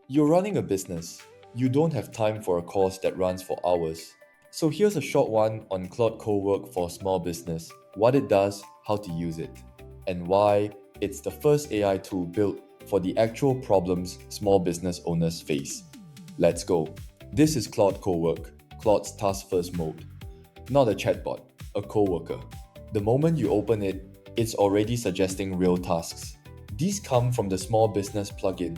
You're running a business. You don't have time for a course that runs for hours. So here's a short one on Claude Cowork for small business, what it does, how to use it, and why it's the first AI tool built for the actual problems small business owners face. Let's go. This is Claude Cowork, Claude's task first mode. Not a chatbot, a coworker. The moment you open it, it's already suggesting real tasks. These come from the small business plugin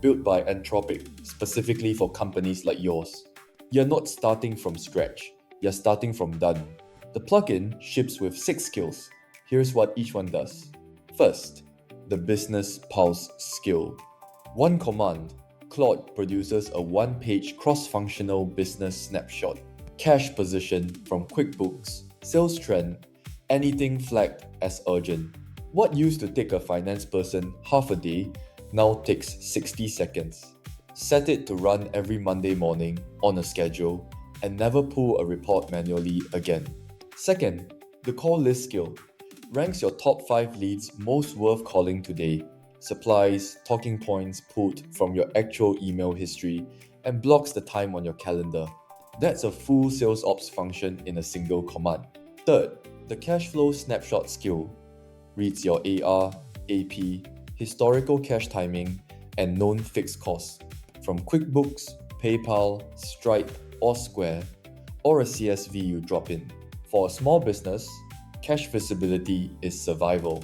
built by Anthropic specifically for companies like yours. You're not starting from scratch, you're starting from done. The plugin ships with 6 skills. Here's what each one does. First, the business pulse skill. One command, Claude produces a one-page cross-functional business snapshot. Cash position from QuickBooks, sales trend, anything flagged as urgent. What used to take a finance person half a day now takes 60 seconds. Set it to run every Monday morning on a schedule and never pull a report manually again. Second, the call list skill. Ranks your top 5 leads most worth calling today. Supplies, talking points pulled from your actual email history and blocks the time on your calendar. That's a full sales ops function in a single command. Third, the cash flow snapshot skill reads your AR, AP, historical cash timing, and known fixed costs from QuickBooks, PayPal, Stripe, or Square, or a CSV you drop in. For a small business, cash visibility is survival.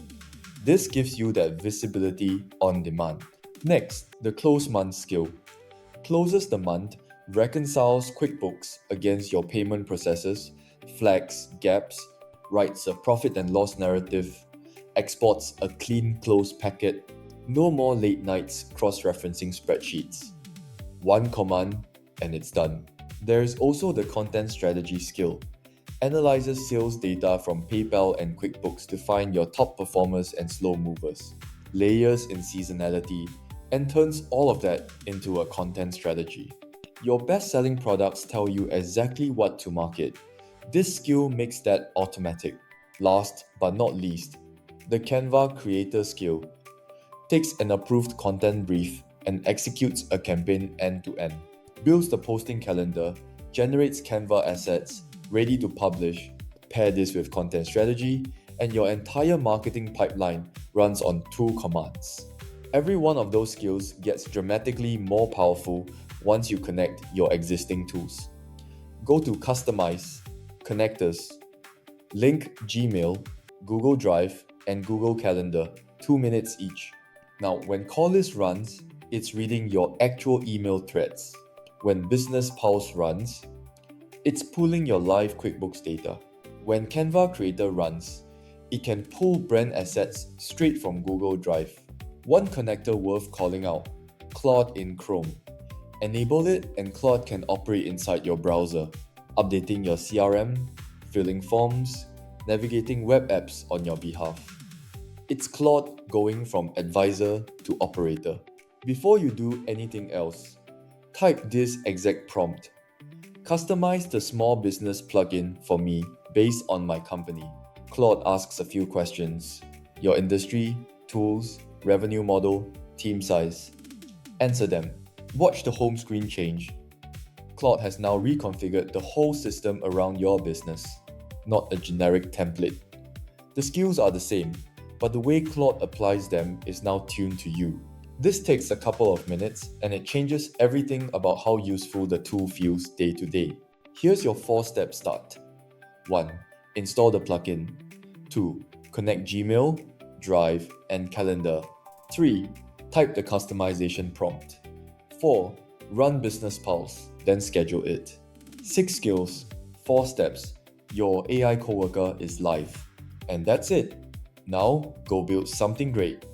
This gives you that visibility on demand. Next, the close month skill. Closes the month, reconciles QuickBooks against your payment processes, flags gaps, writes a profit and loss narrative, exports a clean close packet, no more late nights cross-referencing spreadsheets. One command and it's done. There is also the content strategy skill. Analyzes sales data from PayPal and QuickBooks to find your top performers and slow movers, layers in seasonality, and turns all of that into a content strategy. Your best-selling products tell you exactly what to market. This skill makes that automatic. Last but not least, the Canva creator skill. Takes an approved content brief and executes a campaign end-to-end. Builds the posting calendar, generates Canva assets, ready to publish, pair this with content strategy, and your entire marketing pipeline runs on 2 commands. Every one of those skills gets dramatically more powerful once you connect your existing tools. Go to Customize, Connectors, link Gmail, Google Drive, and Google Calendar, 2 minutes each. Now, when call list runs, it's reading your actual email threads. When Business Pulse runs, it's pulling your live QuickBooks data. When Canva Creator runs, it can pull brand assets straight from Google Drive. One connector worth calling out, Claude in Chrome. Enable it and Claude can operate inside your browser, updating your CRM, filling forms, navigating web apps on your behalf. It's Claude going from advisor to operator. Before you do anything else, type this exact prompt. Customize the small business plugin for me based on my company. Claude asks a few questions. Your industry, tools, revenue model, team size. Answer them. Watch the home screen change. Claude has now reconfigured the whole system around your business, not a generic template. The skills are the same, but the way Claude applies them is now tuned to you. This takes a couple of minutes and it changes everything about how useful the tool feels day to day. Here's your 4-step start. 1. Install the plugin. 2. Connect Gmail, Drive, and Calendar. 3. Type the customization prompt. 4. Run Business Pulse, then schedule it. 6 skills, 4 steps. Your AI coworker is live. And that's it. Now, go build something great.